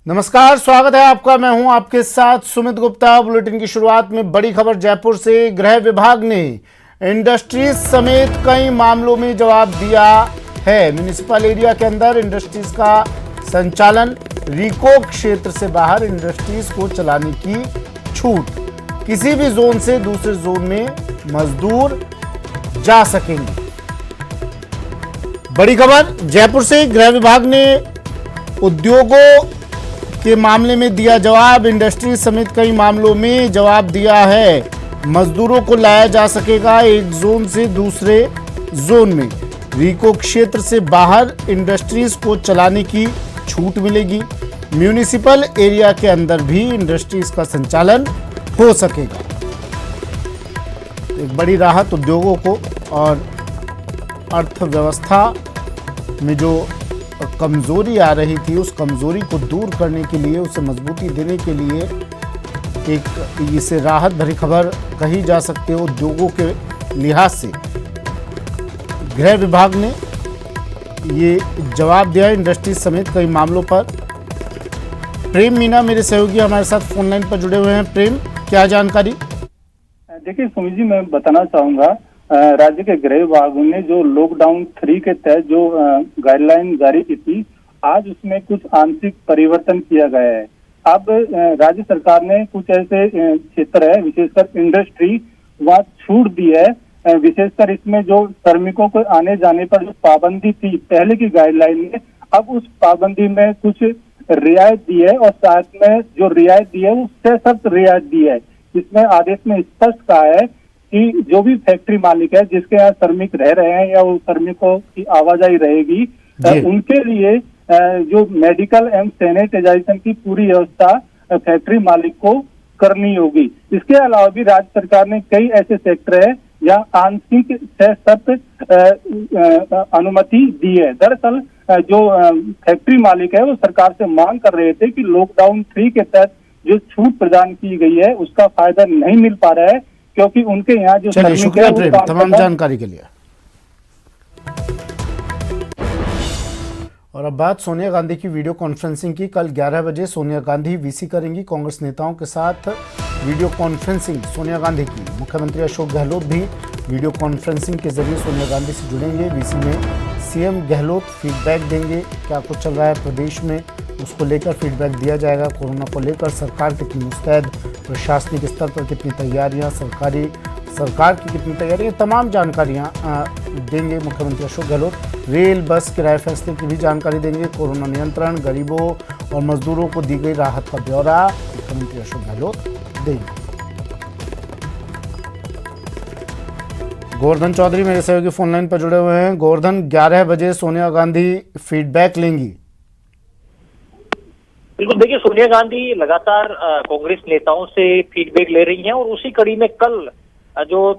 नमस्कार, स्वागत है आपका। मैं हूं आपके साथ सुमित गुप्ता। बुलेटिन की शुरुआत में बड़ी खबर जयपुर से। गृह विभाग ने इंडस्ट्रीज समेत कई मामलों में जवाब दिया है। म्युनिसिपल एरिया के अंदर इंडस्ट्रीज का संचालन, रीको क्षेत्र से बाहर इंडस्ट्रीज को चलाने की छूट, किसी भी जोन से दूसरे जोन में मजदूर जा सकेंगे। बड़ी खबर जयपुर से। गृह विभाग ने उद्योगों के मामले में दिया जवाब। इंडस्ट्री समेत कई मामलों में जवाब दिया है। मजदूरों को लाया जा सकेगा एक जोन से दूसरे जोन में। रीको क्षेत्र से बाहर इंडस्ट्रीज को चलाने की छूट मिलेगी। म्युनिसिपल एरिया के अंदर भी इंडस्ट्रीज का संचालन हो सकेगा। एक बड़ी राहत उद्योगों को और अर्थव्यवस्था में जो कमजोरी आ रही थी, उस कमजोरी को दूर करने के लिए, उसे मजबूती देने के लिए एक इसे राहत भरी खबर कही जा सकती है। उद्योगों के लिहाज से गृह विभाग ने ये जवाब दिया इंडस्ट्री समेत कई मामलों पर। प्रेम मीना मेरे सहयोगी हमारे साथ फोन लाइन पर जुड़े हुए हैं। प्रेम, क्या जानकारी? देखिए सुमित जी, मैं बताना चाहूंगा, राज्य के गृह विभाग ने जो लॉकडाउन 3 के तहत जो गाइडलाइन जारी की थी, आज उसमें कुछ आंशिक परिवर्तन किया गया है। अब राज्य सरकार ने कुछ ऐसे क्षेत्र है, विशेषकर इंडस्ट्री, वहाँ छूट दी है। विशेषकर इसमें जो श्रमिकों को आने जाने पर जो पाबंदी थी पहले की गाइडलाइन में, अब उस पाबंदी में कुछ रियायत दी है और साथ में जो रियायत दी है वो सशर्त रियायत दी है। इसमें आदेश में स्पष्ट कहा है कि जो भी फैक्ट्री मालिक है जिसके यहाँ श्रमिक रह रहे हैं या वो श्रमिकों की आवाजाही रहेगी, उनके लिए जो मेडिकल एवं सैनिटाइजेशन की पूरी व्यवस्था फैक्ट्री मालिक को करनी होगी। इसके अलावा भी राज्य सरकार ने कई ऐसे सेक्टर है जहाँ आंशिक सशर्त अनुमति दी है। दरअसल जो फैक्ट्री मालिक है वो सरकार से मांग कर रहे थे कि लॉकडाउन 3 के तहत जो छूट प्रदान की गई है उसका फायदा नहीं मिल पा रहा है, क्योंकि उनके यहाँ जो शुक्रिया प्रेम तमाम जानकारी के लिए। और अब बात सोनिया गांधी की वीडियो कॉन्फ्रेंसिंग की। कल 11 बजे सोनिया गांधी वीसी करेंगी। कांग्रेस नेताओं के साथ वीडियो कॉन्फ्रेंसिंग सोनिया गांधी की। मुख्यमंत्री अशोक गहलोत भी वीडियो कॉन्फ्रेंसिंग के जरिए सोनिया गांधी से जुड़ेंगे। वीसी में सीएम गहलोत फीडबैक देंगे, क्या कुछ चल रहा है प्रदेश में उसको लेकर फीडबैक दिया जाएगा। कोरोना को लेकर सरकार कितनी मुस्तैद, प्रशासनिक स्तर पर कितनी तैयारियां, सरकार की कितनी तैयारियां, तमाम जानकारियां देंगे मुख्यमंत्री अशोक गहलोत। रेल बस किराए फैसले की भी जानकारी देंगे। कोरोना नियंत्रण, गरीबों और मजदूरों को दी गई राहत का ब्यौरा मुख्यमंत्री अशोक गहलोत देंगे। गोवर्धन चौधरी मेरे सहयोगी फोन लाइन पर जुड़े हुए हैं। गोवर्धन, 11 बजे सोनिया गांधी फीडबैक लेंगी। बिल्कुल, देखिए सोनिया गांधी लगातार कांग्रेस नेताओं से फीडबैक ले रही हैं और उसी कड़ी में कल जो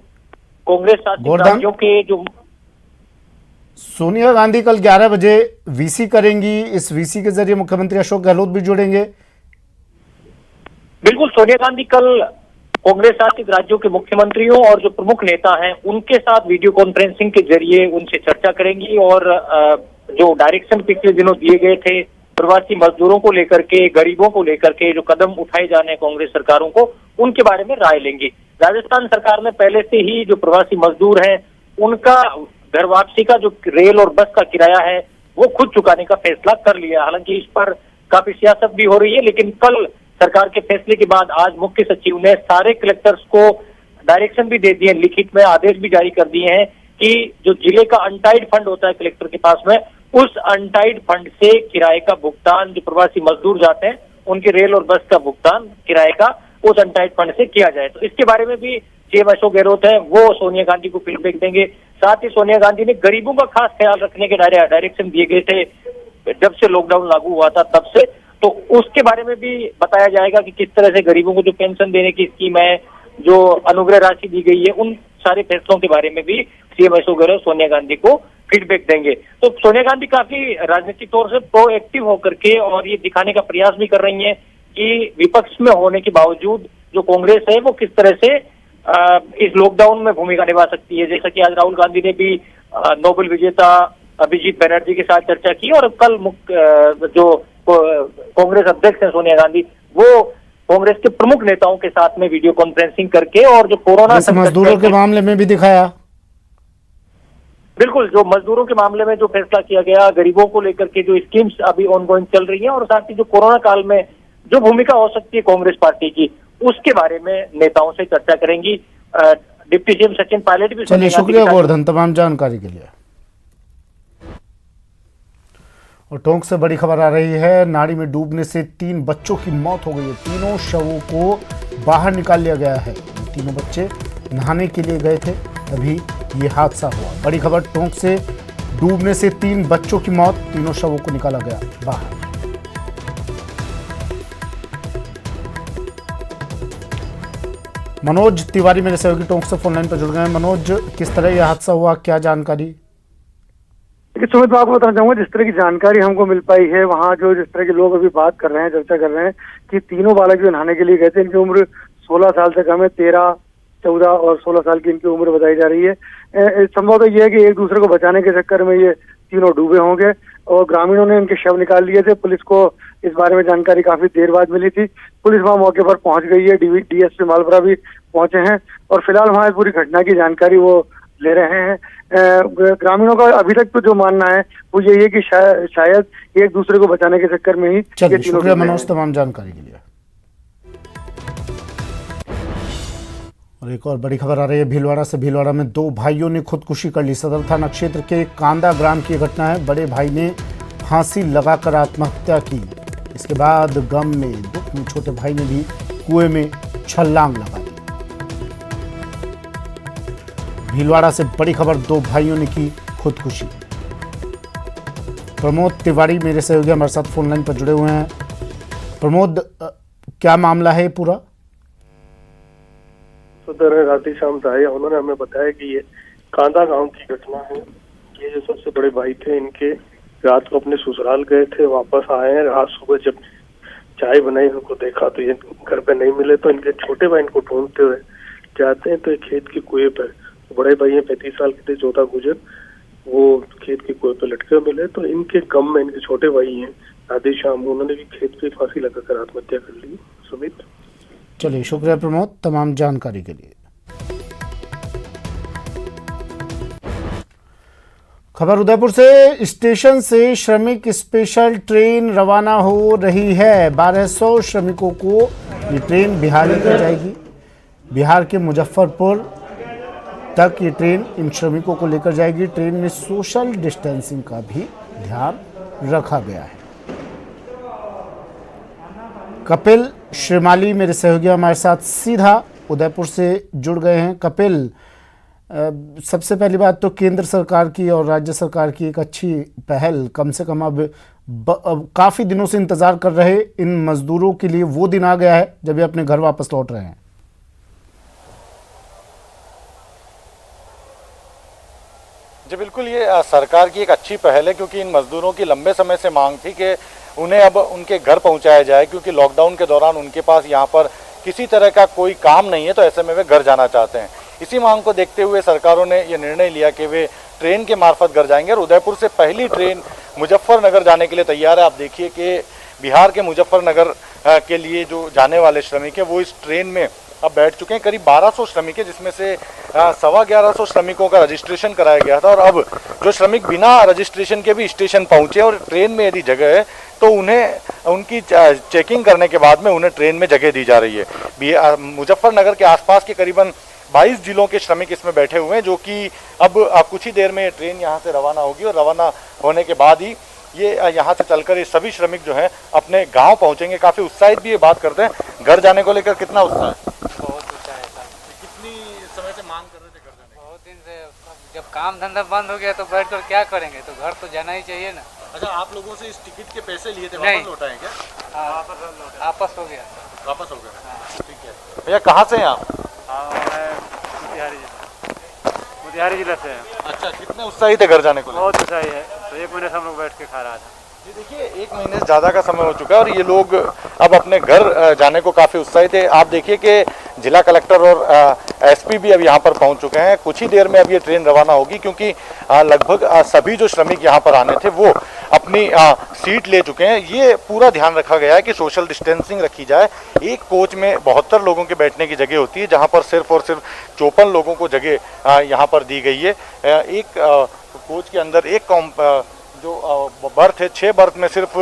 कांग्रेस शासित राज्यों के जो सोनिया गांधी कल 11 बजे वीसी करेंगी। इस वीसी के जरिए मुख्यमंत्री अशोक गहलोत भी जुड़ेंगे। बिल्कुल, सोनिया गांधी कल कांग्रेस शासित राज्यों के मुख्यमंत्रियों और जो प्रमुख नेता हैं उनके साथ वीडियो कॉन्फ्रेंसिंग के जरिए उनसे चर्चा करेंगी और जो डायरेक्शन पिछले दिनों दिए गए थे प्रवासी मजदूरों को लेकर के, गरीबों को लेकर के जो कदम उठाए जाने कांग्रेस सरकारों को, उनके बारे में राय लेंगी। राजस्थान सरकार ने पहले से ही जो प्रवासी मजदूर हैं उनका घर वापसी का जो रेल और बस का किराया है वो खुद चुकाने का फैसला कर लिया। हालांकि इस पर काफी सियासत भी हो रही है, लेकिन कल सरकार के फैसले के बाद आज मुख्य सचिव ने सारे कलेक्टर्स को डायरेक्शन भी दे दिए, लिखित में आदेश भी जारी कर दिए हैं कि जो जिले का अनटाइड फंड होता है कलेक्टर के पास में, उस अनटाइड फंड से किराए का भुगतान जो प्रवासी मजदूर जाते हैं उनके रेल और बस का भुगतान किराए का उस अनटाइड फंड से किया जाए। तो इसके बारे में भी सीएम अशोक गहलोत है वो सोनिया गांधी को फीडबैक देंगे। साथ ही सोनिया गांधी ने गरीबों का खास ख्याल रखने के डायरेक्शन दिए गए थे जब से लॉकडाउन लागू हुआ था तब से, तो उसके बारे में भी बताया जाएगा कि किस तरह से गरीबों को जो पेंशन देने की स्कीम है, जो अनुग्रह राशि दी गई है, उन सारे फैसलों के बारे में भी सीएम अशोक गहलोत सोनिया गांधी को फीडबैक देंगे। तो सोनिया गांधी काफी राजनीतिक तौर से प्रोएक्टिव होकर के और ये दिखाने का प्रयास भी कर रही हैं कि विपक्ष में होने के बावजूद जो कांग्रेस है वो किस तरह से इस लॉकडाउन में भूमिका निभा सकती है। जैसा कि आज राहुल गांधी ने भी नोबेल विजेता अभिजीत बनर्जी के साथ चर्चा की और कल जो कांग्रेस अध्यक्ष हैं सोनिया गांधी, वो कांग्रेस के प्रमुख नेताओं के साथ में वीडियो कॉन्फ्रेंसिंग करके और जो कोरोना मजदूरों के मामले में भी दिखाया। बिल्कुल, जो मजदूरों के मामले में जो फैसला किया गया, गरीबों को लेकर के जो स्कीम्स अभी ऑनगोइंग चल रही हैं, और साथ ही जो कोरोना काल में जो भूमिका हो सकती है कांग्रेस पार्टी की, उसके बारे में नेताओं से चर्चा करेंगी। डिप्टी सीएम सचिन पायलट भी। चलिए, शुक्रिया गोवर्धन तमाम जानकारी के लिए। और टोंक से बड़ी खबर आ रही है, नाली में डूबने से 3 बच्चों की मौत हो गई है। तीनों शवों को बाहर निकाल लिया गया है। तीनों बच्चे नहाने के लिए गए थे, तभी ये हादसा हुआ। बड़ी खबर, टोंक से डूबने से 3 बच्चों की मौत, तीनों शवों को निकाला गया बाहर। मनोज तिवारी मेरे सहयोगी टोंक से फोन लाइन पर जुड़ गए हैं। मनोज, किस तरह यह हादसा हुआ, क्या जानकारी? देखिए सुमित, मैं आपको बताना चाहूंगा, जिस तरह की जानकारी हमको मिल पाई है, वहाँ जो जिस तरह के लोग अभी बात कर रहे हैं, चर्चा कर रहे हैं कि तीनों बालक जो नहाने के लिए गए थे, इनकी उम्र 16 साल से कम है। 13, 14 और 16 साल की इनकी उम्र बताई जा रही है। संभवतः यह है कि एक दूसरे को बचाने के चक्कर में ये तीनों डूबे होंगे और ग्रामीणों ने इनके शव निकाल लिए थे। पुलिस को इस बारे में जानकारी काफी देर बाद मिली थी। पुलिस वहां मौके पर पहुंच गई है, डीएसपी मालपुरा भी पहुंचे हैं और फिलहाल वहां पूरी घटना की जानकारी वो ले रहे हैं। ग्रामीणों का अभी तक तो जो मानना है वो यही है कि शायद एक दूसरे को बचाने के चक्कर में ही। चलिए, शुक्रिया मनोज तमाम जानकारी के लिए। और एक और बड़ी खबर आ रही है भीलवाड़ा से। भीलवाड़ा में 2 भाइयों ने खुदकुशी कर ली। सदर थाना क्षेत्र के कांदा ग्राम की घटना है। बड़े भाई ने फांसी लगाकर आत्महत्या की। इसके बाद गम में दुख में छोटे भाई ने भी कुएं में छलांग लगा दी। भीलवाड़ा से बड़ी खबर, 2 भाइयों ने की खुदकुशी। प्रमोद तिवारी मेरे सहयोगी हमारे साथ फोन लाइन पर जुड़े हुए हैं। प्रमोद, क्या मामला है पूरा? सदर राधे श्याम साहिया, उन्होंने हमें बताया कि ये कांदा गांव की घटना है। ये जो सबसे बड़े भाई थे, इनके रात को अपने ससुराल गए थे, वापस आए हैं। आज सुबह जब चाय बनाई उनको देखा तो ये घर पे नहीं मिले, तो इनके छोटे भाई इनको ढूंढते हुए जाते हैं तो एक खेत के कुएं पर, बड़े भाई हैं 35 साल के थे, 14 गुजर, वो खेत के कुएं पर लटके मिले। तो इनके गम में इनके छोटे भाई हैं राधे श्याम, उन्होंने भी खेत पे फांसी लगाकर आत्महत्या कर ली। सुमित, चलिए, शुक्रिया प्रमोद तमाम जानकारी के लिए। खबर उदयपुर से। स्टेशन से श्रमिक स्पेशल ट्रेन रवाना हो रही है। 1200 श्रमिकों को ये ट्रेन बिहार लेकर जाएगी। बिहार के मुजफ्फरपुर तक ये ट्रेन इन श्रमिकों को लेकर जाएगी। ट्रेन में सोशल डिस्टेंसिंग का भी ध्यान रखा गया है। कपिल श्रीमाली मेरे सहयोगी हमारे साथ सीधा उदयपुर से जुड़ गए हैं। कपिल, सबसे पहली बात तो केंद्र सरकार की और राज्य सरकार की एक अच्छी पहल, कम से कम अब काफ़ी दिनों से इंतज़ार कर रहे इन मजदूरों के लिए वो दिन आ गया है जब ये अपने घर वापस लौट रहे हैं। जी बिल्कुल, ये सरकार की एक अच्छी पहल है, क्योंकि इन मजदूरों की लंबे समय से मांग थी कि उन्हें अब उनके घर पहुंचाया जाए, क्योंकि लॉकडाउन के दौरान उनके पास यहाँ पर किसी तरह का कोई काम नहीं है, तो ऐसे में वे घर जाना चाहते हैं। इसी मांग को देखते हुए सरकारों ने ये निर्णय लिया कि वे ट्रेन के मार्फत घर जाएंगे और उदयपुर से पहली ट्रेन मुजफ्फरनगर जाने के लिए तैयार है। आप देखिए कि बिहार के मुजफ्फरनगर के लिए जो जाने वाले श्रमिक हैं वो इस ट्रेन में अब बैठ चुके हैं। करीब 1200 श्रमिक है, जिसमें से 1150 श्रमिकों का रजिस्ट्रेशन कराया गया था, और अब जो श्रमिक बिना रजिस्ट्रेशन के भी स्टेशन पहुंचे और ट्रेन में यदि जगह है तो उन्हें उनकी चेकिंग करने के बाद में उन्हें ट्रेन में जगह दी जा रही है। मुजफ्फरनगर के आसपास के करीबन 22 जिलों के श्रमिक इसमें बैठे हुए हैं, जो कि अब कुछ ही देर में ये ट्रेन यहाँ से रवाना होगी और रवाना होने के बाद ही ये यहाँ से चलकर ये सभी श्रमिक जो हैं अपने गांव पहुँचेंगे। काफ़ी उत्साहित भी ये बात करते हैं। घर जाने को लेकर कितना उत्साह है? बहुत उत्साह है सर। कितनी समय से मांग कर रहे थे घर जाने? बहुत दिन से। जब काम धंधा बंद हो गया तो बैठ कर क्या करेंगे, तो घर तो जाना ही चाहिए ना। अच्छा, आप लोगों से इस टिकट के पैसे लिए थे, नहीं। वापस लौटाए क्या? वापस हो गया। वापस हो गया, ठीक है। भैया कहाँ से हैं आप? मोतिहारी जिला से है। अच्छा, कितने उत्साहित है घर जाने को? बहुत उत्साही है। तो 1 महीने से हम लोग बैठ के खा रहा था। जी देखिए, 1 महीने से ज़्यादा का समय हो चुका है और ये लोग अब अपने घर जाने को काफ़ी उत्साहित है। आप देखिए कि जिला कलेक्टर और एसपी भी अब यहाँ पर पहुँच चुके हैं। कुछ ही देर में अब ये ट्रेन रवाना होगी, क्योंकि लगभग सभी जो श्रमिक यहाँ पर आने थे वो अपनी सीट ले चुके हैं। ये पूरा ध्यान रखा गया है कि सोशल डिस्टेंसिंग रखी जाए। एक कोच में 72 लोगों के बैठने की जगह होती है, जहां पर सिर्फ और सिर्फ 54 लोगों को जगह यहाँ पर दी गई है। एक कोच के अंदर एक जो बर्थ है, 6 बर्थ में सिर्फ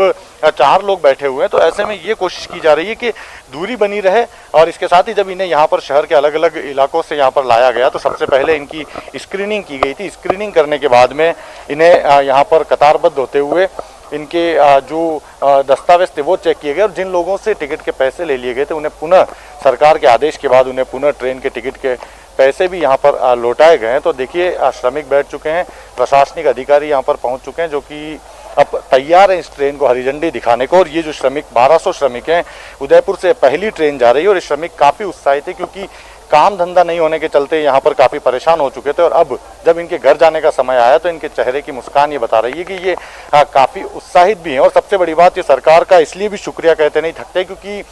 4 लोग बैठे हुए हैं। तो ऐसे में ये कोशिश की जा रही है कि दूरी बनी रहे। और इसके साथ ही जब इन्हें यहाँ पर शहर के अलग अलग इलाकों से यहाँ पर लाया गया तो सबसे पहले इनकी स्क्रीनिंग की गई थी। स्क्रीनिंग करने के बाद में इन्हें यहाँ पर कतारबद्ध होते हुए इनके जो दस्तावेज थे वो चेक किए गए, और जिन लोगों से टिकट के पैसे ले लिए गए थे उन्हें पुनः सरकार के आदेश के बाद उन्हें पुनः ट्रेन के टिकट के पैसे भी यहाँ पर लौटाए गए हैं। तो देखिए श्रमिक बैठ चुके हैं, प्रशासनिक अधिकारी यहाँ पर पहुँच चुके हैं, जो कि अब तैयार है इस ट्रेन को हरी झंडी दिखाने को। और ये जो श्रमिक 1200 श्रमिक हैं, उदयपुर से पहली ट्रेन जा रही है, और ये श्रमिक काफ़ी उत्साहित है क्योंकि काम धंधा नहीं होने के चलते यहाँ पर काफ़ी परेशान हो चुके थे। और अब जब इनके घर जाने का समय आया तो इनके चेहरे की मुस्कान ये बता रही है कि ये काफ़ी उत्साहित भी हैं। और सबसे बड़ी बात, ये सरकार का इसलिए भी शुक्रिया कहते नहीं थकते क्योंकि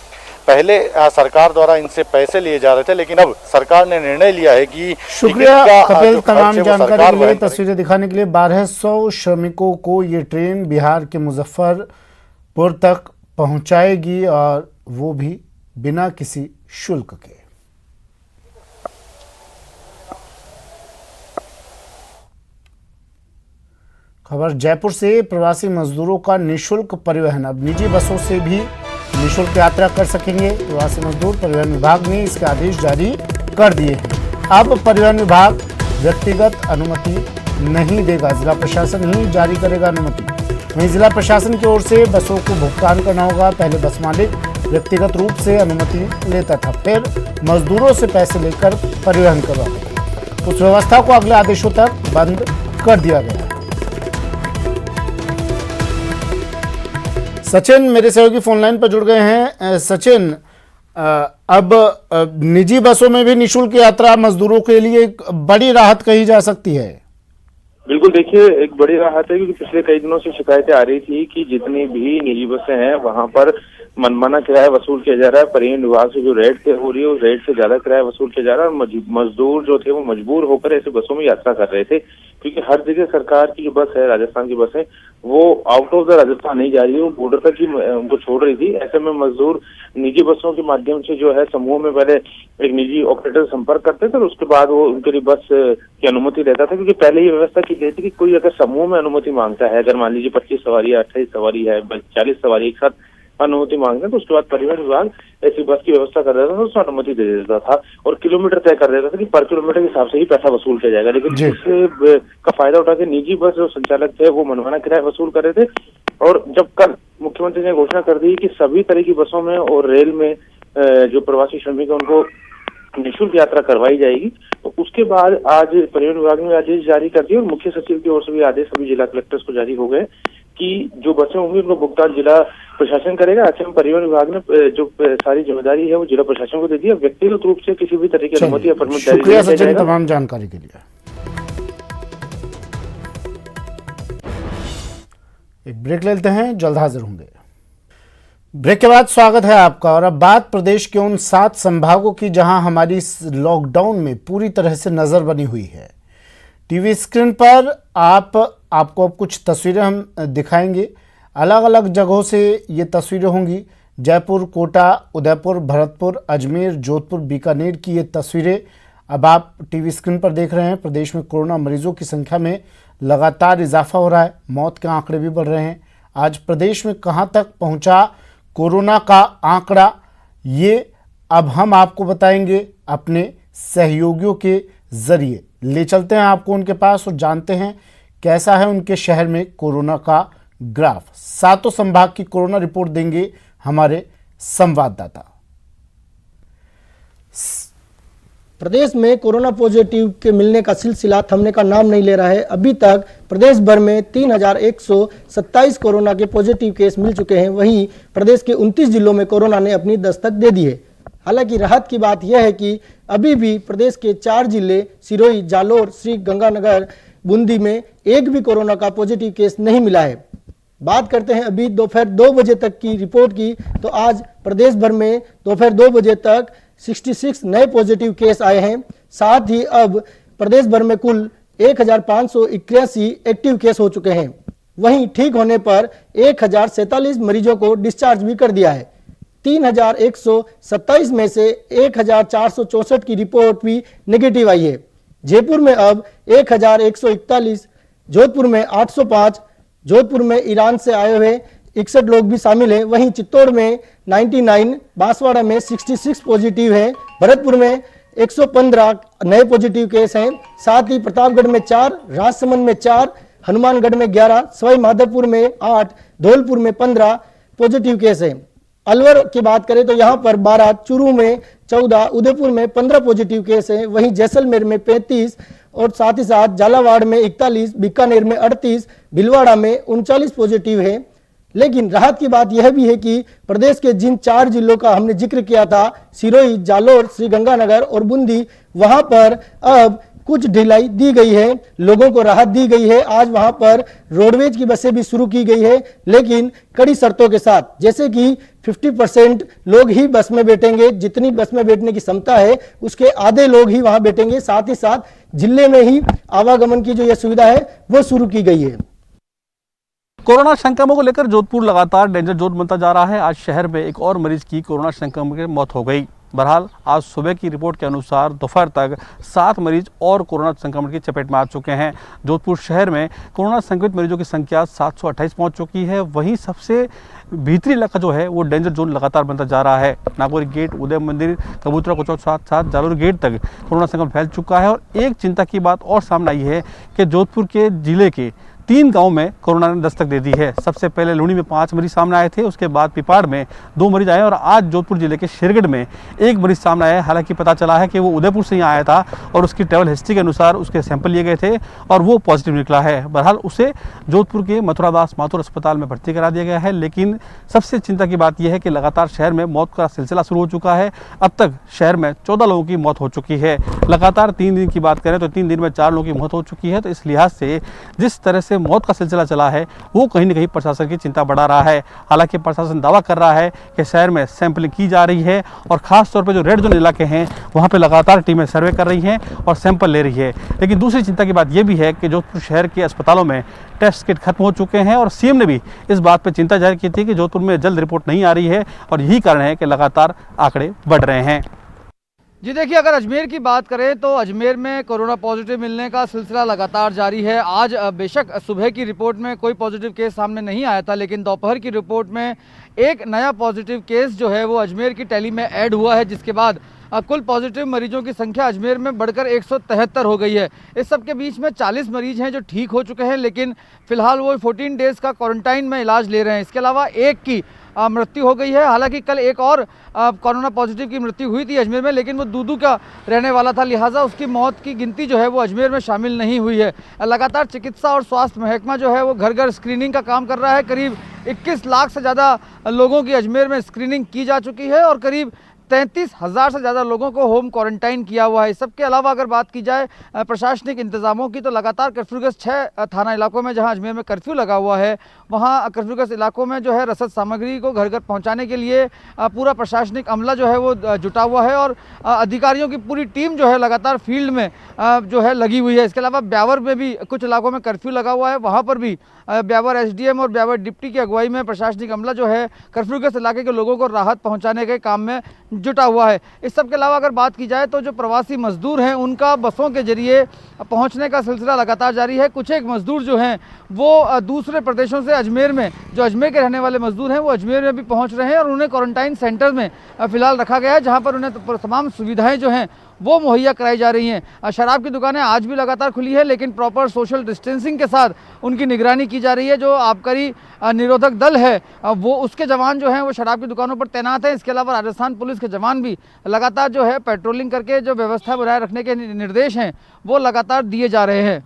पहले सरकार द्वारा इनसे पैसे लिए जा रहे थे, लेकिन अब सरकार ने निर्णय लिया है कि शुक्रिया कपिल तमाम जानकारी के लिए, तस्वीरें दिखाने के लिए। 1200 श्रमिकों को ये ट्रेन बिहार के मुजफ्फरपुर तक पहुंचाएगी, और वो भी बिना किसी शुल्क के। खबर जयपुर से, प्रवासी मजदूरों का निःशुल्क परिवहन। अब निजी बसों से भी निःशुल्क यात्रा कर सकेंगे प्रवासी मजदूर। परिवहन विभाग ने इसके आदेश जारी कर दिए हैं। अब परिवहन विभाग व्यक्तिगत अनुमति नहीं देगा, जिला प्रशासन ही जारी करेगा अनुमति। वहीं जिला प्रशासन की ओर से बसों को भुगतान करना होगा। पहले बस मालिक व्यक्तिगत रूप से अनुमति लेता था, फिर मजदूरों से पैसे लेकर परिवहन करवाता था। उस व्यवस्था को अगले आदेशों तक बंद कर दिया गया। सचिन मेरे सहयोगी फोन लाइन पर जुड़ गए हैं। सचिन, अब निजी बसों में भी निःशुल्क यात्रा मजदूरों के लिए एक बड़ी राहत कही जा सकती है। बिल्कुल, देखिए एक बड़ी राहत है क्योंकि पिछले कई दिनों से शिकायतें आ रही थी कि जितनी भी निजी बसें हैं वहां पर मनमाना किराया वसूल किया जा रहा है। परिवहन विभाग से जो रेट तय हो रही है उस रेट से ज्यादा किराया वसूल किया जा रहा है, और मजदूर जो थे वो मजबूर होकर ऐसे बसों में यात्रा कर रहे थे क्योंकि हर जगह सरकार की जो बस है, राजस्थान की बस है, वो आउट ऑफ द राजस्थान नहीं जा रही है, वो बॉर्डर तक ही उनको छोड़ रही थी। ऐसे में मजदूर निजी बसों के माध्यम से जो है समूह में पहले एक निजी ऑपरेटर संपर्क करते थे और उसके बाद वो उनके लिए बस की अनुमति लेता था, क्योंकि पहले ये व्यवस्था की गई थी कि कोई अगर समूह में अनुमति मांगता है, अगर मान लीजिए 25 सवारी है, 28 सवारी है, 40 सवारी एक साथ अनुमति मांगते हैं, तो उसके बाद परिवहन विभाग ऐसी बस की व्यवस्था कर देता था, उसमें अनुमति दे देता था और किलोमीटर तय कर देता था कि पर किलोमीटर के हिसाब से ही पैसा वसूल किया जाएगा। लेकिन इससे का फायदा उठा के निजी बस जो संचालक थे वो मनमाना किराया वसूल कर रहे थे। और जब कल मुख्यमंत्री ने घोषणा कर दी कि सभी तरह की बसों में और रेल में जो प्रवासी श्रमिक है उनको निःशुल्क यात्रा करवाई जाएगी, तो उसके बाद आज परिवहन विभाग ने आदेश जारी कर दिए और मुख्य सचिव की ओर से भी आदेश सभी जिला कलेक्टर्स को जारी हो गए कि जो बसें होंगी उनको भुगतान जिला प्रशासन करेगा। ऐसे में परिवहन विभाग ने जो सारी जिम्मेदारी है वो जिला प्रशासन को दे दी है। व्यक्तिगत रूप से किसी भी तरह की अनुमति या परमिट जारी शुक्रिया सचिन तमाम जानकारी के लिए। एक ब्रेक लेते हैं, जल्द हाजिर होंगे। ब्रेक के बाद स्वागत है आपका। और अब बात प्रदेश के उन 7 संभागों की जहां हमारी लॉकडाउन में पूरी तरह से नजर बनी हुई है। टीवी स्क्रीन पर आपको अब कुछ तस्वीरें हम दिखाएंगे। अलग अलग जगहों से ये तस्वीरें होंगी। जयपुर, कोटा, उदयपुर, भरतपुर, अजमेर, जोधपुर, बीकानेर की ये तस्वीरें अब आप टीवी स्क्रीन पर देख रहे हैं। प्रदेश में कोरोना मरीजों की संख्या में लगातार इजाफा हो रहा है, मौत के आंकड़े भी बढ़ रहे हैं। आज प्रदेश में कहां तक पहुंचा कोरोना का आंकड़ा, ये अब हम आपको बताएंगे अपने सहयोगियों के जरिए। ले चलते हैं आपको उनके पास और जानते हैं कैसा है उनके शहर में कोरोना का ग्राफ। 7 संभाग की कोरोना रिपोर्ट देंगे हमारे संवाददाता। प्रदेश में कोरोना पॉजिटिव के मिलने का सिलसिला थमने का नाम नहीं ले रहा है। अभी तक प्रदेश भर में 3127 कोरोना के पॉजिटिव केस मिल चुके हैं। वहीं प्रदेश के 29 जिलों में कोरोना ने अपनी दस्तक दे दी है। हालांकि राहत की बात यह है कि अभी भी प्रदेश के 4 जिले सिरोही, जालोर, श्री गंगानगर, बूंदी में एक भी कोरोना का पॉजिटिव केस नहीं मिला है। बात करते हैं अभी दोपहर 2 बजे तक की रिपोर्ट की, तो आज प्रदेश भर में दोपहर 2 बजे तक 66 नए पॉजिटिव केस आए हैं। साथ ही अब प्रदेश भर में कुल 1581 एक्टिव केस हो चुके हैं। वहीं ठीक होने पर 1047 मरीजों को डिस्चार्ज भी कर दिया है। 3127 में से 1464 की रिपोर्ट भी नेगेटिव आई है। जयपुर में अब 1141, जोधपुर में 805, जोधपुर में ईरान से आए हुए 61 लोग भी शामिल हैं। वहीं चित्तौड़ में 99, बांसवाड़ा में 66 पॉजिटिव है, भरतपुर में 115 नए पॉजिटिव केस हैं। साथ ही प्रतापगढ़ में 4, राजसमंद में 4, हनुमानगढ़ में 11, सवाई माधोपुर में 8, धौलपुर में 15 पॉजिटिव केस हैं। अलवर की बात करें तो यहां पर 12, चूरू में 14, उदयपुर में 15 पॉजिटिव केस हैं। वहीं जैसलमेर में 35 और साथ ही साथ झालावाड़ में 41, बीकानेर में 38, भीलवाड़ा में 39 पॉजिटिव है। लेकिन राहत की बात यह भी है कि प्रदेश के जिन 4 जिलों का हमने जिक्र किया था, सिरोही, जालोर, श्रीगंगानगर और बूंदी, वहां पर अब कुछ ढिलाई दी गई है, लोगों को राहत दी गई है। आज वहां पर रोडवेज की बसें भी शुरू की गई है, लेकिन कड़ी शर्तों के साथ, जैसे कि 50% लोग ही बस में बैठेंगे, जितनी बस में बैठने की क्षमता है उसके आधे लोग ही वहां बैठेंगे। साथ ही साथ जिले में ही आवागमन की जो यह सुविधा है वो शुरू की गई है। कोरोना संक्रमण को लेकर जोधपुर लगातार डेंजर जोन बनता जा रहा है। आज शहर में एक और मरीज की कोरोना संक्रमण की मौत हो गई। बहरहाल आज सुबह की रिपोर्ट के अनुसार दोपहर तक 7 मरीज और कोरोना संक्रमण की चपेट में आ चुके हैं। जोधपुर शहर में कोरोना संक्रमित मरीजों की संख्या 728 पहुंच चुकी है। वहीं सबसे भीतरी इलाका जो है वो डेंजर जोन लगातार बनता जा रहा है। नागौरी गेट, उदय मंदिर, कबूतरा को चौक साथ साथ जालोर गेट तक कोरोना संक्रमण फैल चुका है। और एक चिंता की बात और सामने आई है कि जोधपुर के जिले के 3 गांव में कोरोना ने दस्तक दे दी है। सबसे पहले लूणी में 5 मरीज सामने आए थे, उसके बाद पिपाड़ में 2 मरीज आए और आज जोधपुर जिले के शेरगढ़ में 1 मरीज सामने आया है। हालांकि पता चला है कि वो उदयपुर से ही आया था और उसकी ट्रैवल हिस्ट्री के अनुसार उसके सैंपल लिए गए थे और वो पॉजिटिव निकला है। बहरहाल उसे जोधपुर के मथुरादास माथुर अस्पताल में भर्ती करा दिया गया है। लेकिन सबसे चिंता की बात यह है कि लगातार शहर में मौत का सिलसिला शुरू हो चुका है। अब तक शहर में 14 लोगों की मौत हो चुकी है। लगातार 3 दिन की बात करें तो 3 दिन में 4 लोगों की मौत हो चुकी है। तो इस लिहाज से जिस तरह से मौत का सिलसिला है वो कहीं न कहीं प्रशासन की चिंता बढ़ा रहा है। हालांकि प्रशासन दावा कर रहा है कि शहर में सैंपलिंग की जा रही है और खास तौर पे जो रेड जोन इलाके हैं वहां पे लगातार टीमें सर्वे कर रही हैं और सैंपल ले रही है। लेकिन दूसरी चिंता की बात यह भी है कि जोधपुर शहर के अस्पतालों में टेस्ट किट खत्म हो चुके हैं और सीएम ने भी इस बात पर चिंता जाहिर की थी कि जोधपुर में जल्द रिपोर्ट नहीं आ रही है और यही कारण है कि लगातार आंकड़े बढ़ रहे हैं। जी देखिए, अगर अजमेर की बात करें तो अजमेर में कोरोना पॉजिटिव मिलने का सिलसिला लगातार जारी है। आज बेशक सुबह की रिपोर्ट में कोई पॉजिटिव केस सामने नहीं आया था, लेकिन दोपहर की रिपोर्ट में एक नया पॉजिटिव केस जो है वो अजमेर की टैली में ऐड हुआ है, जिसके बाद कुल पॉजिटिव मरीजों की संख्या अजमेर में बढ़कर 173 हो गई है। इस सब के बीच में 40 मरीज हैं जो ठीक हो चुके हैं, लेकिन फिलहाल वो 14 डेज़ का क्वारंटाइन में इलाज ले रहे हैं। इसके अलावा एक की मृत्यु हो गई है। हालांकि कल एक और कोरोना पॉजिटिव की मृत्यु हुई थी अजमेर में, लेकिन वो दूदू का रहने वाला था, लिहाजा उसकी मौत की गिनती जो है वो अजमेर में शामिल नहीं हुई है। लगातार चिकित्सा और स्वास्थ्य महकमा जो है वो घर घर स्क्रीनिंग का काम कर रहा है। करीब 21 लाख से ज़्यादा लोगों की अजमेर में स्क्रीनिंग की जा चुकी है और करीब 33,000 से ज़्यादा लोगों को होम क्वारंटाइन किया हुआ है। सबके अलावा अगर बात की जाए प्रशासनिक इंतजामों की तो लगातार कर्फ्यूग्रस्त 6 थाना इलाकों में जहां अजमेर में कर्फ्यू लगा हुआ है, वहां कर्फ्यूग्रस्त इलाकों में जो है रसद सामग्री को घर घर पहुंचाने के लिए पूरा प्रशासनिक अमला जो है वो जुटा हुआ है और अधिकारियों की पूरी टीम जो है लगातार फील्ड में जो है लगी हुई है। इसके अलावा ब्यावर में भी कुछ इलाकों में कर्फ्यू लगा हुआ है, वहाँ पर भी ब्यावर एसडीएम और ब्यावर डिप्टी की अगुवाई में प्रशासनिक अमला जो है कर्फ्यूग्रस्त इलाके के लोगों को राहत पहुँचाने के काम में जुटा हुआ है। इस सब के अलावा अगर बात की जाए तो जो प्रवासी मजदूर हैं उनका बसों के जरिए पहुंचने का सिलसिला लगातार जारी है। कुछ एक मजदूर जो हैं वो दूसरे प्रदेशों से अजमेर में, जो अजमेर के रहने वाले मजदूर हैं वो अजमेर में भी पहुंच रहे हैं और उन्हें क्वारंटाइन सेंटर में फिलहाल रखा गया है, जहां पर उन्हें तमाम सुविधाएं जो हैं वो मुहैया कराई जा रही हैं। शराब की दुकानें आज भी लगातार खुली है, लेकिन प्रॉपर सोशल डिस्टेंसिंग के साथ उनकी निगरानी की जा रही है। जो आबकारी निरोधक दल है वो उसके जवान जो हैं वो शराब की दुकानों पर तैनात हैं। इसके अलावा राजस्थान पुलिस के जवान भी लगातार जो है पेट्रोलिंग करके जो व्यवस्था बनाए रखने के निर्देश हैं वो लगातार दिए जा रहे हैं।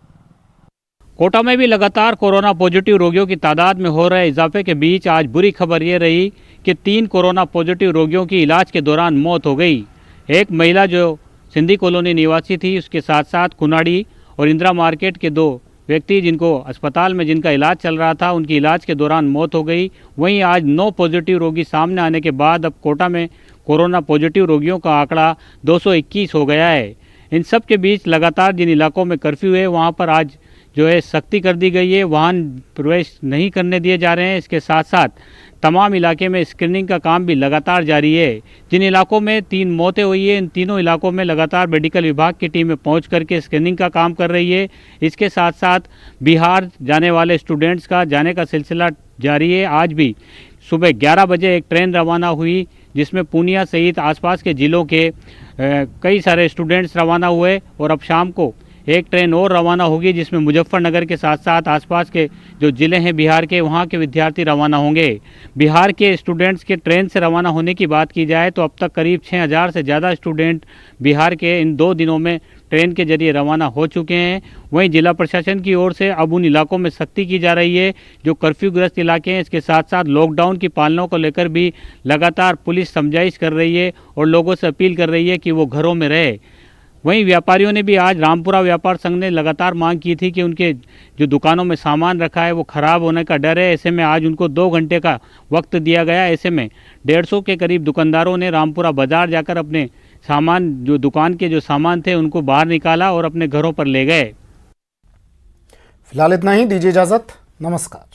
कोटा में भी लगातार कोरोना पॉजिटिव रोगियों की तादाद में हो रहे इजाफे के बीच आज बुरी खबर ये रही कि 3 कोरोना पॉजिटिव रोगियों की इलाज के दौरान मौत हो गई। एक महिला जो सिंधी कॉलोनी निवासी थी, उसके साथ साथ कुनाड़ी और इंदिरा मार्केट के 2 व्यक्ति जिनको अस्पताल में जिनका इलाज चल रहा था, उनकी इलाज के दौरान मौत हो गई। वहीं आज 9 पॉजिटिव रोगी सामने आने के बाद अब कोटा में कोरोना पॉजिटिव रोगियों का आंकड़ा 221 हो गया है। इन सब के बीच लगातार जिन इलाकों में कर्फ्यू है वहाँ पर आज जो है सख्ती कर दी गई है, वाहन प्रवेश नहीं करने दिए जा रहे हैं। इसके साथ साथ तमाम इलाके में स्क्रीनिंग का काम भी लगातार जारी है। जिन इलाकों में 3 मौतें हुई है, इन तीनों इलाकों में लगातार मेडिकल विभाग की टीमें पहुंच करके स्क्रीनिंग का काम कर रही है। इसके साथ साथ बिहार जाने वाले स्टूडेंट्स का जाने का सिलसिला जारी है। आज भी सुबह 11 बजे एक ट्रेन रवाना हुई, जिसमें पूर्णिया सहित आसपास के ज़िलों के कई सारे स्टूडेंट्स रवाना हुए और अब शाम को एक ट्रेन और रवाना होगी, जिसमें मुजफ्फरनगर के साथ साथ आसपास के जो ज़िले हैं बिहार के, वहाँ के विद्यार्थी रवाना होंगे। बिहार के स्टूडेंट्स के ट्रेन से रवाना होने की बात की जाए तो अब तक करीब 6000 से ज़्यादा स्टूडेंट बिहार के इन 2 दिनों में ट्रेन के जरिए रवाना हो चुके हैं। वहीं जिला प्रशासन की ओर से अब उन इलाकों में सख्ती की जा रही है जो कर्फ्यूग्रस्त इलाके हैं। इसके साथ साथ लॉकडाउन की पालना को लेकर भी लगातार पुलिस समझाइश कर रही है और लोगों से अपील कर रही है कि वो घरों में रहे। वहीं व्यापारियों ने भी आज रामपुरा व्यापार संघ ने लगातार मांग की थी कि उनके जो दुकानों में सामान रखा है वो ख़राब होने का डर है। ऐसे में आज उनको 2 घंटे का वक्त दिया गया। ऐसे में 150 के करीब दुकानदारों ने रामपुरा बाजार जाकर अपने सामान, जो दुकान के जो सामान थे, उनको बाहर निकाला और अपने घरों पर ले गए। फिलहाल इतना ही, दीजिए इजाजत, नमस्कार।